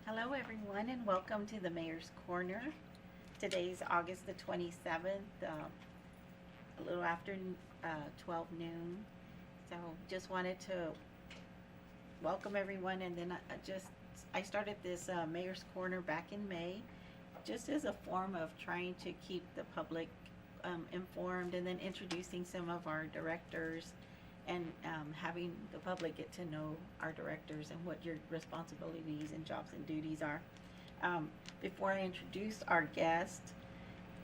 Hello, everyone, and welcome to the Mayor's Corner. Today's August the 27th, a little after 12 noon. So just wanted to welcome everyone, and then I started this Mayor's Corner back in May, just as a form of trying to keep the public informed, and then introducing some of our directors and having the public get to know our directors and what your responsibilities and jobs and duties are. Before I introduce our guest,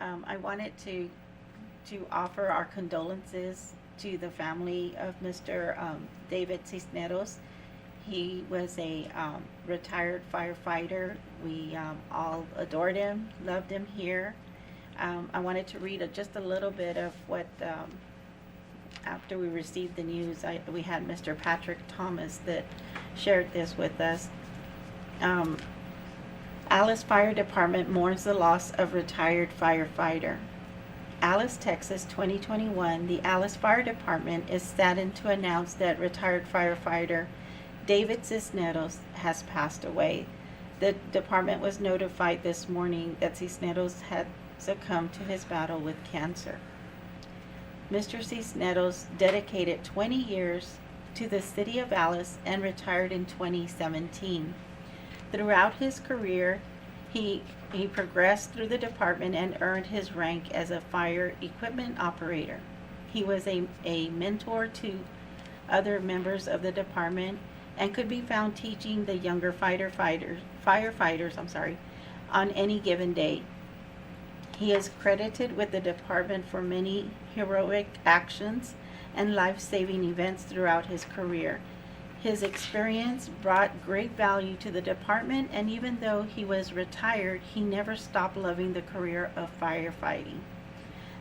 I wanted to offer our condolences to the family of Mr. David Cisneros. He was a retired firefighter. We all adored him, loved him here. I wanted to read just a little bit of what after we received the news. We had Mr. Patrick Thomas that shared this with us. Alice Fire Department mourns the loss of retired firefighter. Alice, Texas, 2021. The Alice Fire Department is saddened to announce that retired firefighter David Cisneros has passed away. The department was notified this morning that Cisneros had succumbed to his battle with cancer. Mr. Cisneros dedicated 20 years to the city of Alice and retired in 2017. Throughout his career, he progressed through the department and earned his rank as a fire equipment operator. He was a mentor to other members of the department and could be found teaching the younger firefighters on any given day. He is credited with the department for many heroic actions and life-saving events throughout his career. His experience brought great value to the department, and even though he was retired, he never stopped loving the career of firefighting.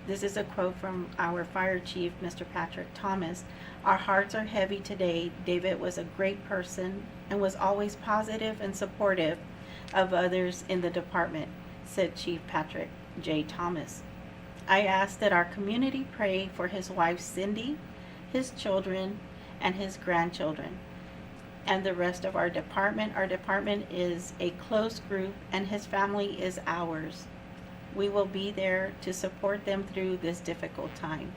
This is a quote from our fire chief, Mr. Patrick Thomas. Our hearts are heavy today. David was a great person and was always positive and supportive of others in the department, said Chief Patrick J. Thomas. I ask that our community pray for his wife Cindy, his children, and his grandchildren, and the rest of our department. Our department is a close group, and his family is ours. We will be there to support them through this difficult time.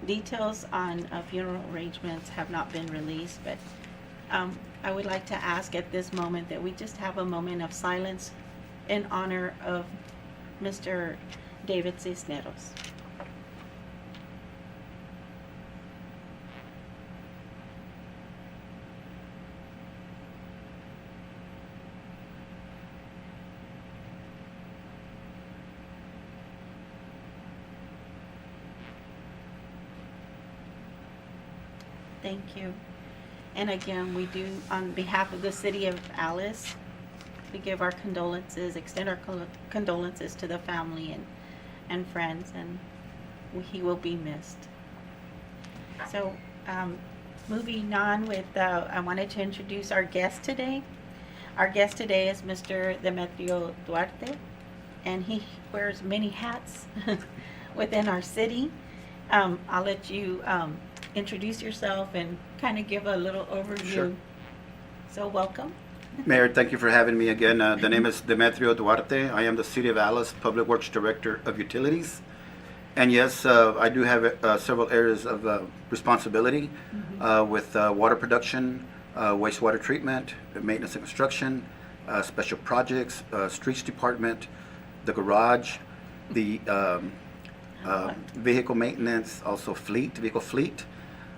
Details on funeral arrangements have not been released, but I would like to ask at this moment that we just have a moment of silence in honor of Mr. David Cisneros. Thank you. And again, we do, on behalf of the city of Alice, we give our condolences, extend our condolences to the family and friends, and he will be missed. So, moving on with, I wanted to introduce our guest today. Our guest today is Mr. Demetrio Duarte, and he wears many hats within our city. I'll let you introduce yourself and kind of give a little overview. Sure. So welcome. Mayor, thank you for having me again. The name is Demetrio Duarte. I am the City of Alice Public Works Director of Utilities. And yes, I do have several areas of responsibility with water production, wastewater treatment, maintenance and construction, special projects, streets department, the garage, the vehicle maintenance, also vehicle fleet,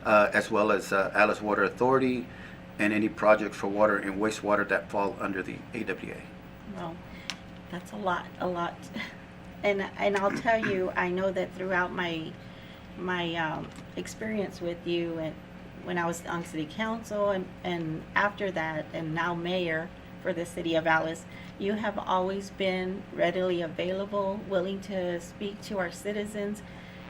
as well as Alice Water Authority, and any projects for water and wastewater that fall under the AWA. Well, that's a lot. And I'll tell you, I know that throughout my experience with you, and when I was on city council and after that, and now mayor for the city of Alice, you have always been readily available, willing to speak to our citizens.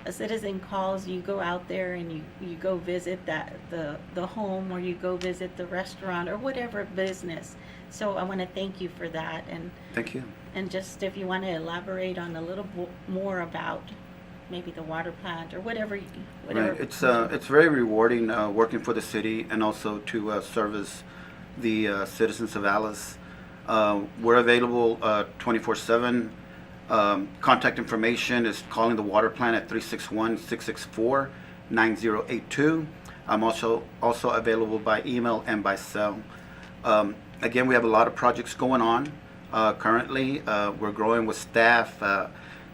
A citizen calls, you go out there and you go visit the home, or you go visit the restaurant or whatever business. So I want to thank you for that. And Thank you. and just if you want to elaborate on a little more about maybe the water plant or whatever. Right. It's very rewarding working for the city and also to service the citizens of Alice. We're available 24/7. Contact information is calling the water plant at 361-664-9082. I'm also available by email and by cell. Again, we have a lot of projects going on currently. We're growing with staff,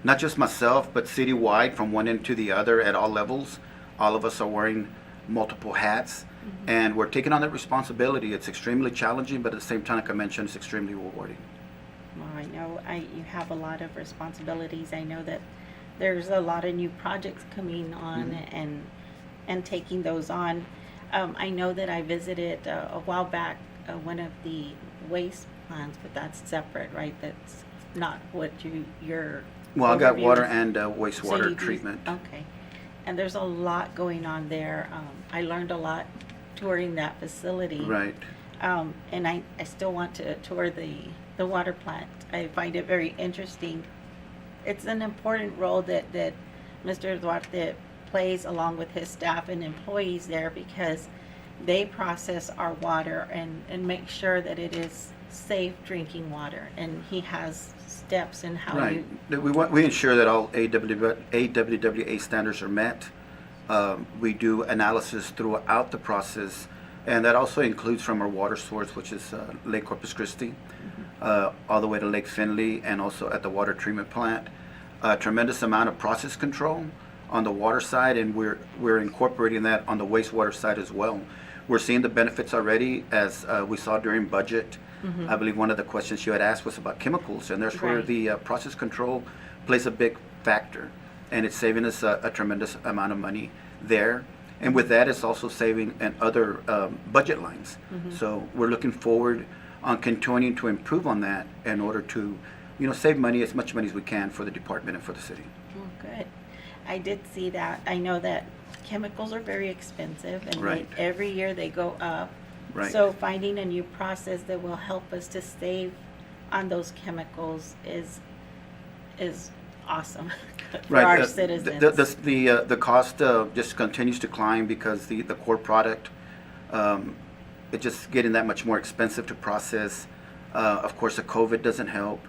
not just myself, but citywide from one end to the other at all levels. All of us are wearing multiple hats, and we're taking on that responsibility. It's extremely challenging, but at the same time, like I mentioned, it's extremely rewarding. Well, I know you have a lot of responsibilities. I know that there's a lot of new projects coming on and taking those on. I know that I visited a while back one of the waste plants, but that's separate, right? That's not what you're. Well, I got overviewing. water and So wastewater you do- treatment. Okay. And there's a lot going on there. I learned a lot touring that facility. Right. And I still want to tour the water plant. I find it very interesting. It's an important role that Mr. Duarte plays along with his staff and employees there, because they process our water and make sure that it is safe drinking water. And he has steps in how Right. you. We ensure that all AWWA standards are met. We do analysis throughout the process, and that also includes from our water source, which is Lake Corpus Christi, all the way to Lake Finley, and also at the water treatment plant. A tremendous amount of process control on the water side, and we're incorporating that on the wastewater side as well. We're seeing the benefits already, as we saw during budget. I believe one of the questions you had asked was about chemicals, and there's where Right. the process control plays a big factor, and it's saving us a tremendous amount of money there. And with that, it's also saving in other budget lines. So we're looking forward on continuing to improve on that in order to, save money, as much money as we can for the department and for the city. Oh, good. I did see that. I know that chemicals are very expensive, and Right. every year they go up. Right. So finding a new process that will help us to save on those chemicals is awesome for Right. our citizens. The cost just continues to climb because the core product, it's just getting that much more expensive to process. Of course, the COVID doesn't help.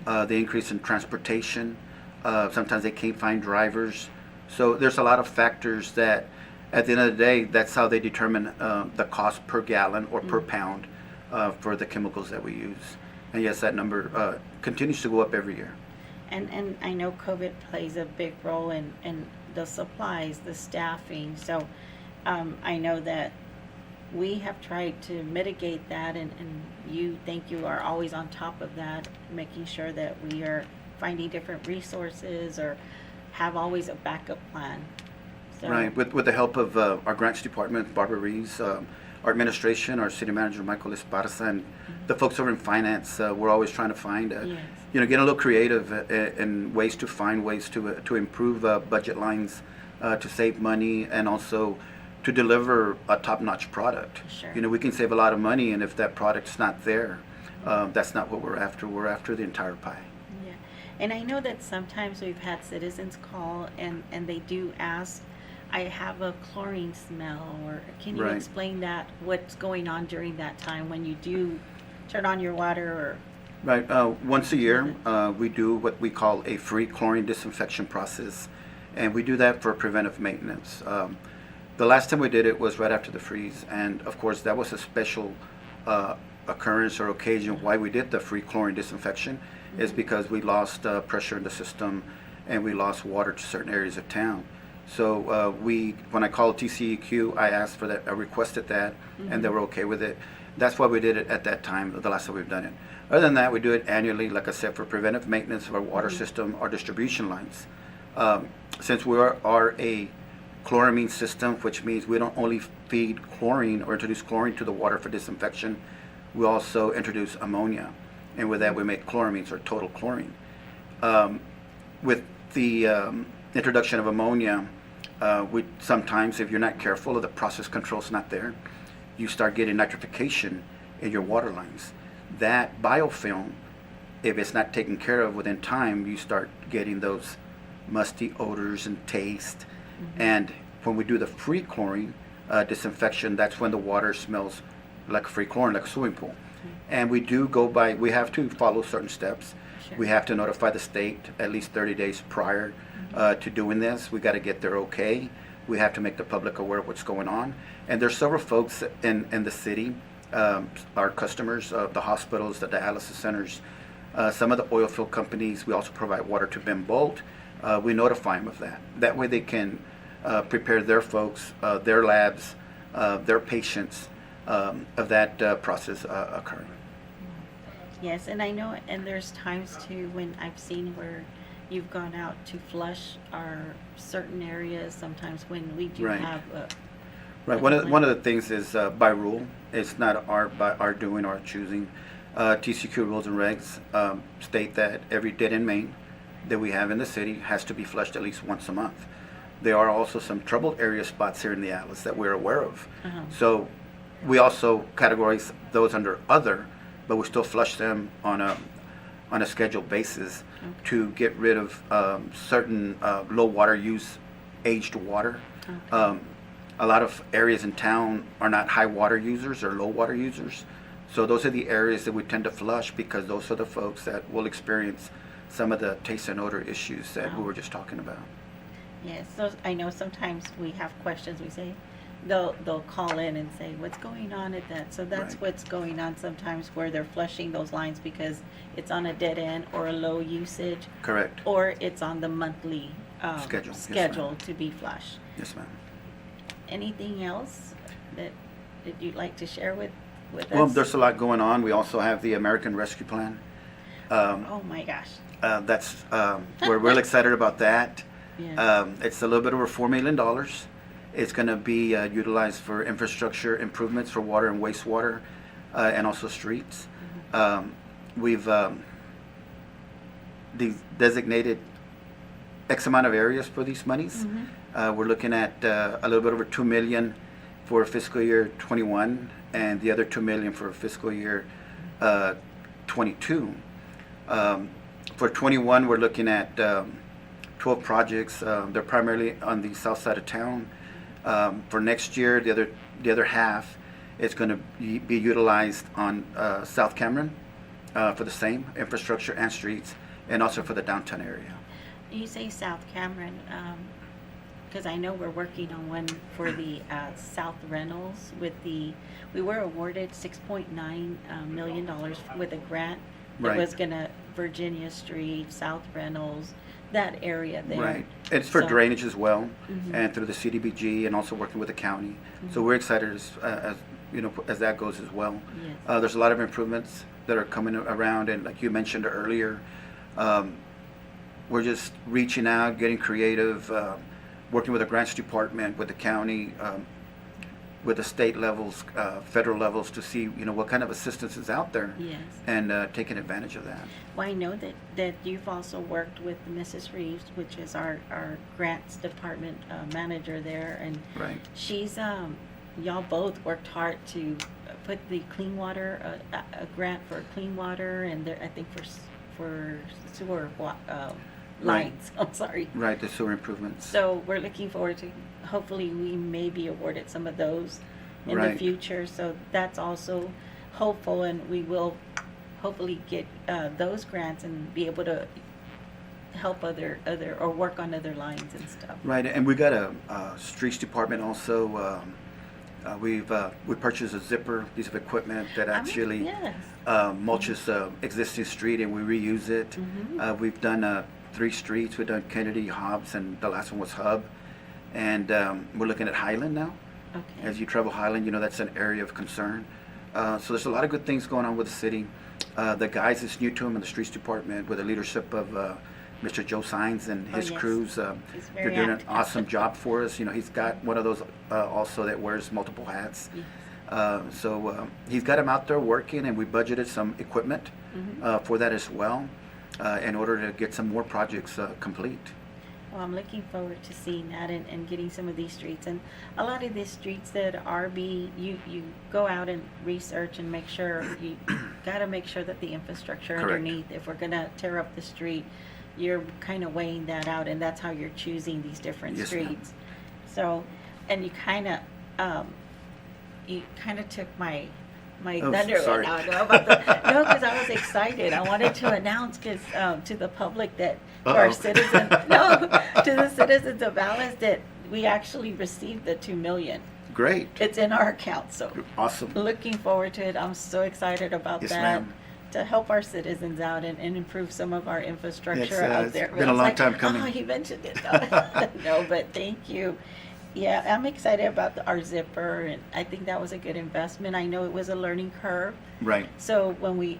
The increase in transportation, sometimes they can't find drivers. So there's a lot of factors that, at the end of the day, that's how they determine the cost per gallon or per pound for the chemicals that we use. And yes, that number continues to go up every year. And I know COVID plays a big role in the supplies, the staffing. So I know that we have tried to mitigate that, and you are always on top of that, making sure that we are finding different resources or have always a backup plan. So, Right, with the help of our grants department, Barbara Reeves, our administration, our city manager, Michael Esparza, and the folks over in finance, we're always trying to find, Yes. getting a little creative in ways to find ways to improve budget lines, to save money, and also to deliver a top-notch product. Sure. We can save a lot of money, and if that product's not there, that's not what we're after. We're after the entire pie. Yeah, and I know that sometimes we've had citizens call and they do ask, I have a chlorine smell, or can you Right. explain that, what's going on during that time when you do turn on your water or? Right. Once a year, we do what we call a free chlorine disinfection process, and we do that for preventive maintenance. The last time we did it was right after the freeze, and of course that was a special occurrence or occasion why we did the free chlorine disinfection, is because we lost pressure in the system and we lost water to certain areas of town. So when I called TCEQ, I asked for that, I requested that, and they were okay with it. That's why we did it at that time, the last time we've done it. Other than that, we do it annually, like I said, for preventive maintenance of our water system, our distribution lines. Since we are a chloramine system, which means we don't only feed chlorine or introduce chlorine to the water for disinfection, we also introduce ammonia. And with that, we make chloramines, or total chlorine. With the introduction of ammonia, we sometimes, if you're not careful or the process control's not there, you start getting nitrification in your water lines. That biofilm, if it's not taken care of within time, you start getting those musty odors and taste. And when we do the free chlorine disinfection, that's when the water smells like free chlorine, like a swimming pool. And we do go by, we have to follow certain steps. Sure. We have to notify the state at least 30 days prior to doing this. We got to get their okay. We have to make the public aware of what's going on. And there's several folks in the city, our customers, the hospitals, the dialysis centers, some of the oil field companies. We also provide water to Ben Bolt. We notify them of that. That way they can prepare their folks, their labs, their patients of that process occurring. Yes, and I know, and there's times too when I've seen where you've gone out to flush our certain areas, sometimes when we do Right. have Right. One of the things is by rule. It's not by our doing or our choosing. TCQ rules and regs state that every dead end main that we have in the city has to be flushed at least once a month. There are also some troubled area spots here in the Atlas that we're aware of. So we also categorize those under other, but we still flush them on a scheduled basis to get rid of certain low water use, aged water. A lot of areas in town are not high water users or low water users. So those are the areas that we tend to flush because those are the folks that will experience some of the taste and odor issues that we were just talking about. yes, so I know sometimes we have questions, we say, they'll call in and say, what's going on at that? So that's Right. what's going on sometimes where they're flushing those lines because it's on a dead end or a low usage, Correct. or it's on the monthly Schedule. Yes, schedule ma'am. to be flushed. Yes, ma'am. Anything else that you'd like to share with us? Well, there's a lot going on. We also have the American Rescue Plan. Oh my gosh. That's we're real excited about that. Yes. It's a little bit over $4 million. It's going to be utilized for infrastructure improvements for water and wastewater, and also streets. We've designated X amount of areas for these monies. We're looking at a little bit over $2 million for fiscal year 21, and the other $2 million for fiscal year 22. For 21, we're looking at 12 projects. They're primarily on the south side of town. For next year, the other half is going to be utilized on South Cameron for the same infrastructure and streets, and also for the downtown area. You say South Cameron, because I know we're working on one for the South Reynolds we were awarded $6.9 million with a grant that Right. was gonna Virginia Street, South Reynolds, that area there. Right. It's for So- drainage as well, Mhm. and through the CDBG, and also working with the county. So we're excited as you know, as that goes as well. Yes. There's a lot of improvements that are coming around, and like you mentioned earlier, we're just reaching out, getting creative, working with the grants department, with the county, with the state levels, federal levels, to see what kind of assistance is out there, Yes. and taking advantage of that. Well, I know that you've also worked with Mrs. Reeves, which is our grants department manager there, and Right. she's y'all both worked hard to put the clean water a grant for clean water, and there, I think for sewer lines. I'm sorry. Right. The sewer improvements. So we're looking forward to, hopefully we may be awarded some of those in the Right. future. So that's also hopeful, and we will hopefully get those grants and be able to help other or work on other lines and stuff. Right, and we got a streets department also. We purchased a zipper piece of equipment that actually Yes. mulches the existing street, and we reuse it. Mhm. We've done 3 streets. We've done Kennedy, Hobbs, and the last one was Hub. And we're looking at Highland now. Okay. As you travel Highland, that's an area of concern. So there's a lot of good things going on with the city. The guys, it's new to them in the streets department with the leadership of Mr. Joe Sines and his yes. crews. He's They're very doing an active. awesome job for us. He's got one of those also that wears multiple hats. Yes. So he's got him out there working, and we budgeted some equipment for that as well, in order to get some more projects complete. Well, I'm looking forward to seeing that and getting some of these streets. And a lot of these streets that are you go out and research and make sure, you got to make sure that the infrastructure Correct. underneath, if we're going to tear up the street, you're kind of weighing that out, and that's how you're choosing these different Yes, ma'am. streets. So, and you kind of took my my Oh, thunder sorry. went out. No, about the, no, because I was excited. I wanted to announce to the public that to our Uh-oh. citizens, no, to the citizens of Alice that we actually received the 2 million. Great. It's in our account, so Awesome. looking forward to it. I'm so excited about Yes, that. ma'am. To help our citizens out and improve some of our infrastructure It's, out it's there. been I a was long like, time coming. Oh, he mentioned it. No, but thank you. Yeah, I'm excited about our zipper, and I think that was a good investment. I know it was a learning curve. Right. So when we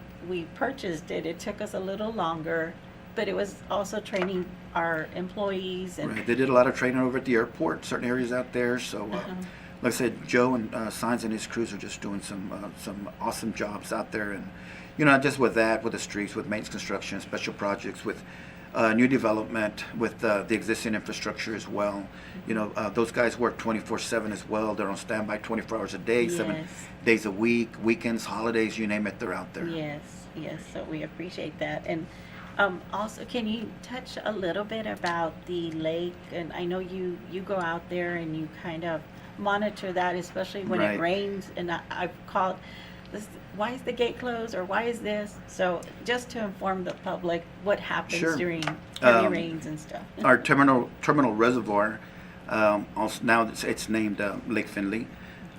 purchased it, it took us a little longer, but it was also training our employees and Right. They did a lot of training over at the airport, certain areas out there. So, like I said, Joe and Signs and his crews are just doing some awesome jobs out there, and not just with that, with the streets, with maintenance construction, special projects, with new development, with the existing infrastructure as well. Those guys work 24/7 as well. They're on standby 24 hours a day, 7 Yes. days a week, weekends, holidays, you name it, they're out there. Yes, so we appreciate that. And also, can you touch a little bit about the lake? And I know you go out there and you kind of monitor that, especially when Right. it rains. And I've called, this, why is the gate closed, or why is this? So just to inform the public what happens Sure. during heavy Um, rains and stuff. Our terminal reservoir, also now it's named Lake Finley.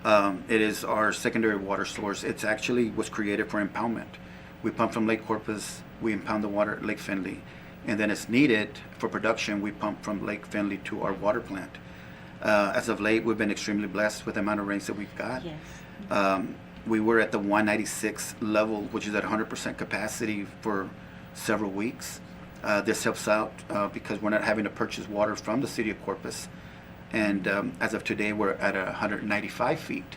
It is our secondary water source. It's actually was created for impoundment. We pump from Lake Corpus, we impound the water at Lake Finley, and then it's needed for production. We pump from Lake Finley to our water plant. As of late, we've been extremely blessed with the amount of rains that we've got. Yes. We were at the 196 level, which is at 100% capacity for several weeks. This helps out because we're not having to purchase water from the city of Corpus. And as of today, we're at 195 feet.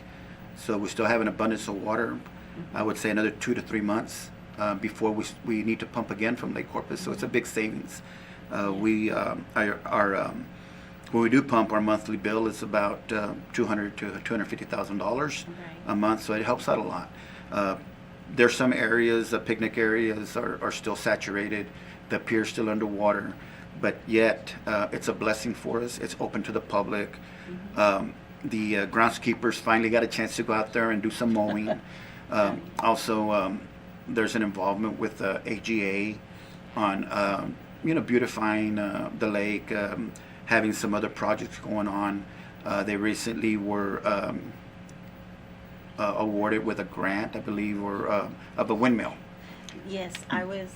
So we still have an abundance of water. I would say another 2 to 3 months before we need to pump again from Lake Corpus. So it's a big savings. When we do pump, our monthly bill is about $200,000 to $250,000 a month, so it helps out a lot. There's some areas, picnic areas, are still saturated. The pier's still underwater, but yet it's a blessing for us. It's open to the public. The groundskeepers finally got a chance to go out there and do some mowing. Also, there's an involvement with AGA on beautifying the lake. Having some other projects going on. They recently were awarded with a grant, I believe, or of a windmill. Yes, I was,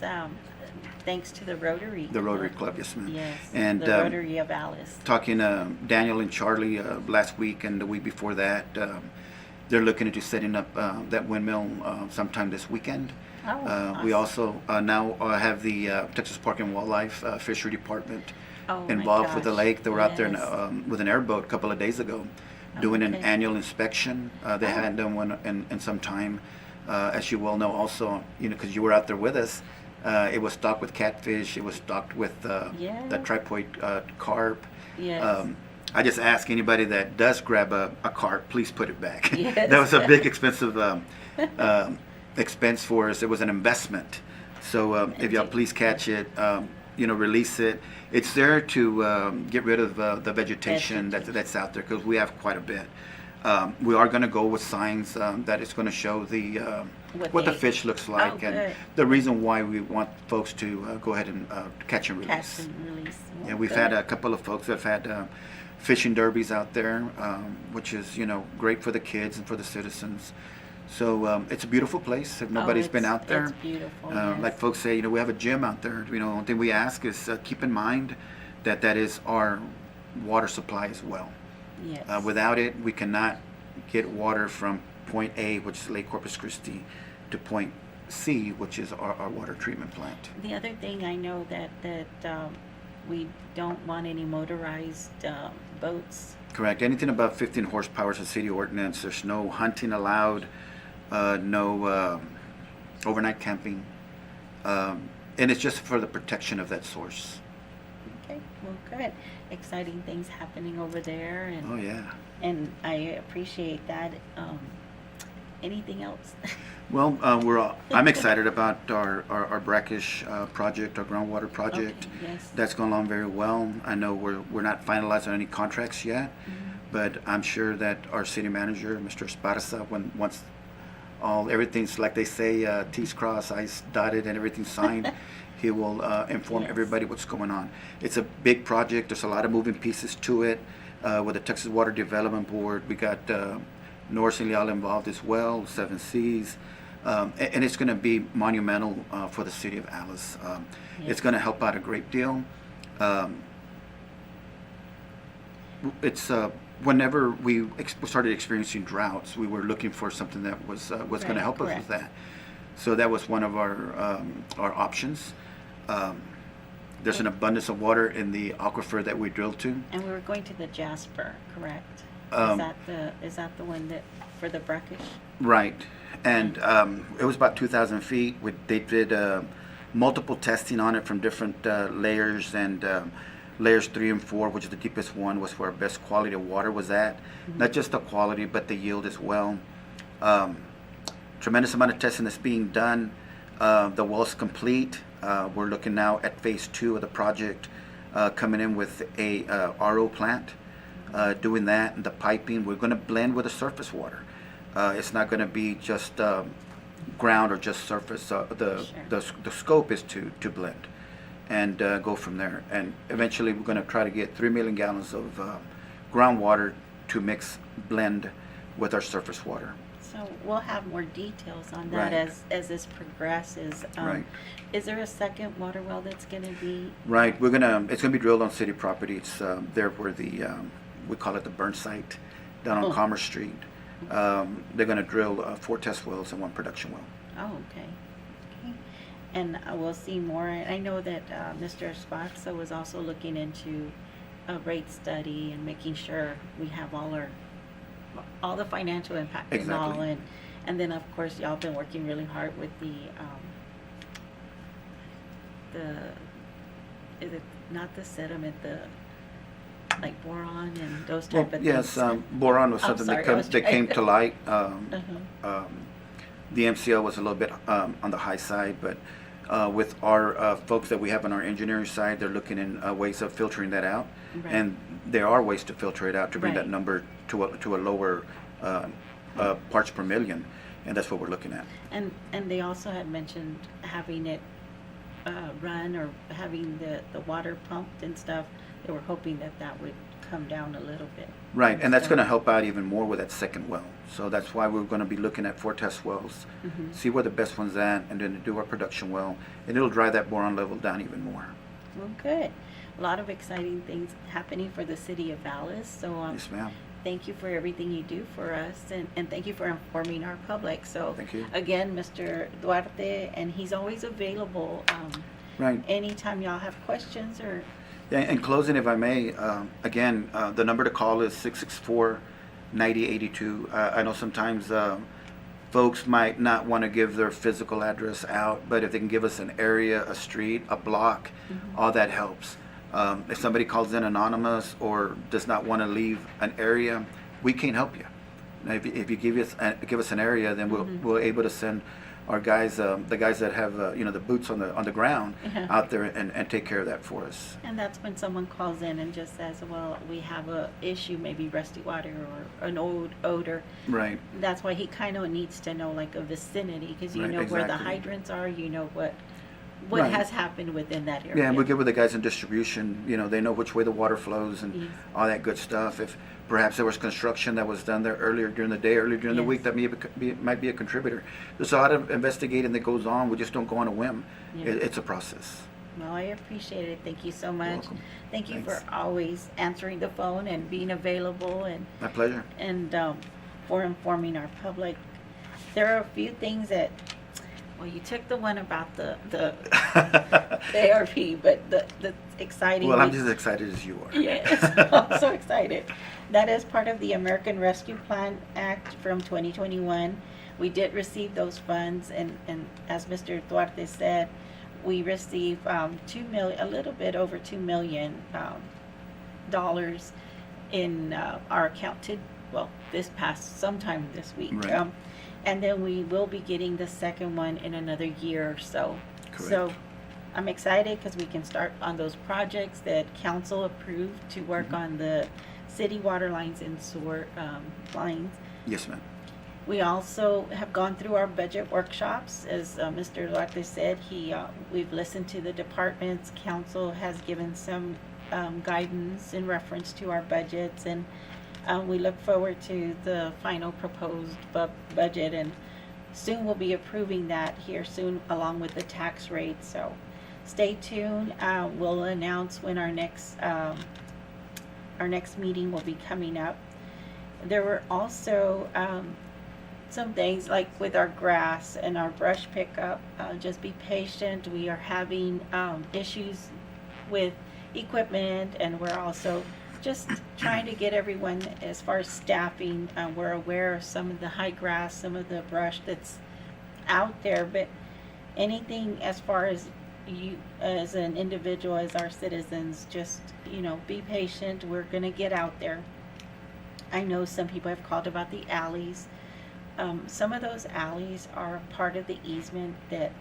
thanks to the Rotary. The Rotary Club, yes, ma'am. Yes, And the Rotary of Alice. talking to Daniel and Charlie last week and the week before that, they're looking into setting up that windmill sometime this weekend. Oh, We awesome. also now have the Texas Park and Wildlife Fishery Department Oh, my involved with the gosh. lake. They were out there Yes. with an airboat a couple of days ago doing an Okay. annual inspection. They Oh. hadn't done one in some time. As you well know also, because you were out there with us, it was stocked with catfish. It was stocked with the Yeah. tripoid carp. Yes. I just ask anybody that does grab a carp, please put it back. Yes. That was a big expensive expense for us. It was an investment. So if y'all please catch it, release it. It's there to get rid of the vegetation that's out there, because we have quite a bit. We are going to go with signs that it's going to show what the fish looks like, and good. the reason why we want folks to go ahead and catch and release. Catch and release. Yeah, Well, we've good. had a couple of folks that have had fishing derbies out there, which is great for the kids and for the citizens. So it's a beautiful place. If nobody's been out there, It's beautiful. Yes. like folks say, we have a gym out there. The only thing we ask is keep in mind that is our water supply as well. Yes. Without it, we cannot get water from point A, which is Lake Corpus Christi, to point C, which is our water treatment plant. The other thing I know that we don't want any motorized boats. Correct. Anything above 15 horsepower is a city ordinance. There's no hunting allowed, no overnight camping, and it's just for the protection of that source. Okay, well, good. Exciting things happening over there, and Oh yeah. and I appreciate that. Anything else? Well, I'm excited about our brackish project, our groundwater project. Okay, yes. That's going along very well. I know we're not finalized on any contracts yet, but I'm sure that our city manager, Mr. Esparza, once everything's like they say, T's crossed, I's dotted, and everything's signed. He will inform Yes. everybody what's going on. It's a big project. There's a lot of moving pieces to it. With the Texas Water Development Board, we got Norris and Leal involved as well, Seven Seas, and it's going to be monumental for the city of Alice. Yes. It's going to help out a great deal. It's whenever we started experiencing droughts, we were looking for something that was going to Right, help us correct. with that. So that was one of our options. There's an abundance of water in the aquifer that we drilled to. And we were going to the Jasper, correct? Um, Is that the one that, for the brackish? Right, and it was about 2,000 feet. They did multiple testing on it from different layers, and layers 3 and 4, which is the deepest one, was where our best quality of water was at. Not just the quality, but the yield as well. Tremendous amount of testing that's being done. The well's complete. We're looking now at phase 2 of the project, coming in with a RO plant, doing that, and the piping. We're going to blend with the surface water. It's not going to be just ground or just surface. The scope is to blend and go from there. And eventually we're going to try to get 3 million gallons of groundwater to blend with our surface water. So we'll have more details on that Right. as this progresses. Right. Is there a second water well that's gonna be? Right, it's gonna be drilled on city property. It's there where we call it the burn site, down on Oh. Commerce Street. They're gonna drill 4 test wells and 1 production well. Oh, okay. Okay. And we'll see more. I know that Mr. Esparza was also looking into a rate study and making sure we have all the financial impact and all. Exactly. And then, of course, y'all been working really hard with is it not the sediment, like boron and those Well, type of yes, things? boron was I'm something sorry, I that was that came trying- to light. Uh-huh. The MCL was a little bit on the high side, but with our folks that we have on our engineering side, they're looking in ways of filtering that out. Right. And there are ways to filter it out to bring that Right. number to a lower parts per million, and that's what we're looking at. And they also had mentioned having it run or having the water pumped and stuff. They were hoping that would come down a little bit. Right, and that's So- going to help out even more with that second well. So that's why we're going to be looking at 4 test wells, Mhm. see where the best one's at, and then do our production well, and it'll drive that boron level down even more. Well, good. A lot of exciting things happening for the city of Alice. So Yes, ma'am. thank you for everything you do for us, and thank you for informing our public. So Thank you. again, Mr. Duarte, and he's always available Right. anytime y'all have questions or. Yeah, in closing, if I may, again, the number to call is 664-9082. I know sometimes folks might not want to give their physical address out, but if they can give us an area, a street, a block, all that helps. If somebody calls in anonymous or does not want to leave an area, we can help you. Now, if you give us an area, then we're able to send our guys, the guys that have the boots on the ground Yeah. out there and take care of that for us. And that's when someone calls in and just says, well, we have a issue, maybe rusty water or an old odor. Right. That's why he kind of needs to know like a vicinity, because you Right, know where the exactly. hydrants are, you know what Right. has happened within that area. Yeah, and we get with the guys in distribution, they know which way the water flows and Yes. all that good stuff. If perhaps there was construction that was done there earlier during the day, earlier during the Yes. week, that might be a contributor. There's a lot of investigating that goes on. We just don't go on a whim. Yeah. It's a process. Well, I appreciate it. Thank you so much. welcome. Thank you Thanks. for always answering the phone and being available My pleasure. and for informing our public. There are a few things that, well, you took the one about the ARP, but the exciting. Well, I'm just as excited as you are. Yes, I'm so excited. That is part of the American Rescue Plan Act from 2021. We did receive those funds, and as Mr. Duarte said, we received a little bit over $2 million dollars in our account sometime this week. Right. And then we will be getting the second one in another year or so. So Correct. I'm excited because we can start on those projects that council approved to work on the city water lines and sewer lines. Yes, ma'am. We also have gone through our budget workshops. As Mr. Duarte said, we've listened to the departments. Council has given some guidance in reference to our budgets, and we look forward to the final proposed budget, and soon we'll be approving that here soon along with the tax rate. So stay tuned. We'll announce when our next meeting will be coming up. There were also some things like with our grass and our brush pickup. Just be patient. We are having issues with equipment, and we're also just trying to get everyone, as far as staffing, we're aware of some of the high grass, some of the brush that's out there, but anything as far as you as an individual, as our citizens, just, be patient. We're going to get out there. I know some people have called about the alleys. Some of those alleys are part of the easement that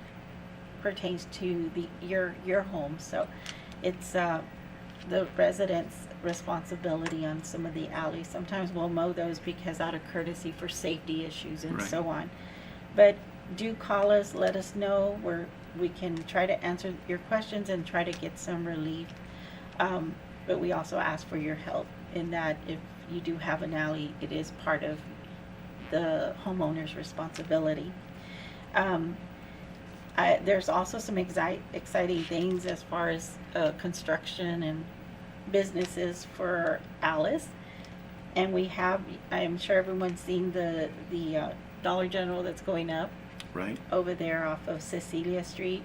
pertains to your home, so it's the residents' responsibility on some of the alleys. Sometimes we'll mow those because out of courtesy for safety issues and Right. so on. But do call us, let us know, we can try to answer your questions and try to get some relief. But we also ask for your help in that if you do have an alley, it is part of the homeowner's responsibility. There's also some exciting things as far as construction and businesses for Alice. And we have, I'm sure everyone's seen the Dollar General that's going up Right. over there off of Cecilia Street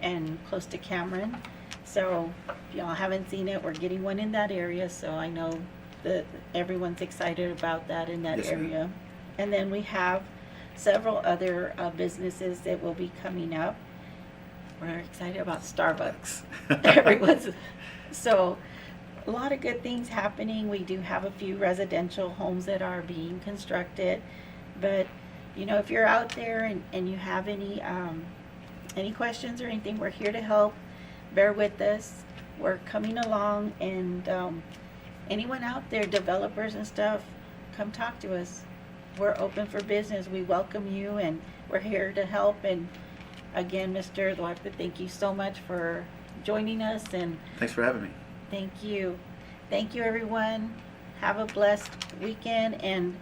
and close to Cameron. So if y'all haven't seen it, we're getting one in that area, so I know that everyone's excited about that in that Yes, ma'am. area. And then we have several other businesses that will be coming up. We're excited about Starbucks. Everyone's, so a lot of good things happening. We do have a few residential homes that are being constructed, but if you're out there and you have any questions or anything, we're here to help. Bear with us. We're coming along, and anyone out there, developers and stuff, come talk to us. We're open for business. We welcome you, and we're here to help. And again, Mr. Duarte, thank you so much for joining us, and Thanks for having me. thank you. Thank you, everyone. Have a blessed weekend, and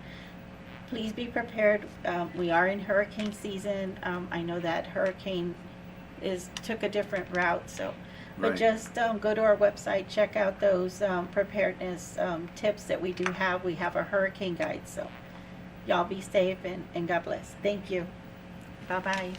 please be prepared. We are in hurricane season. I know that hurricane took a different route, so. But Right. just go to our website, check out those preparedness tips that we do have. We have a hurricane guide, so y'all be safe and God bless. Thank you. Bye-bye.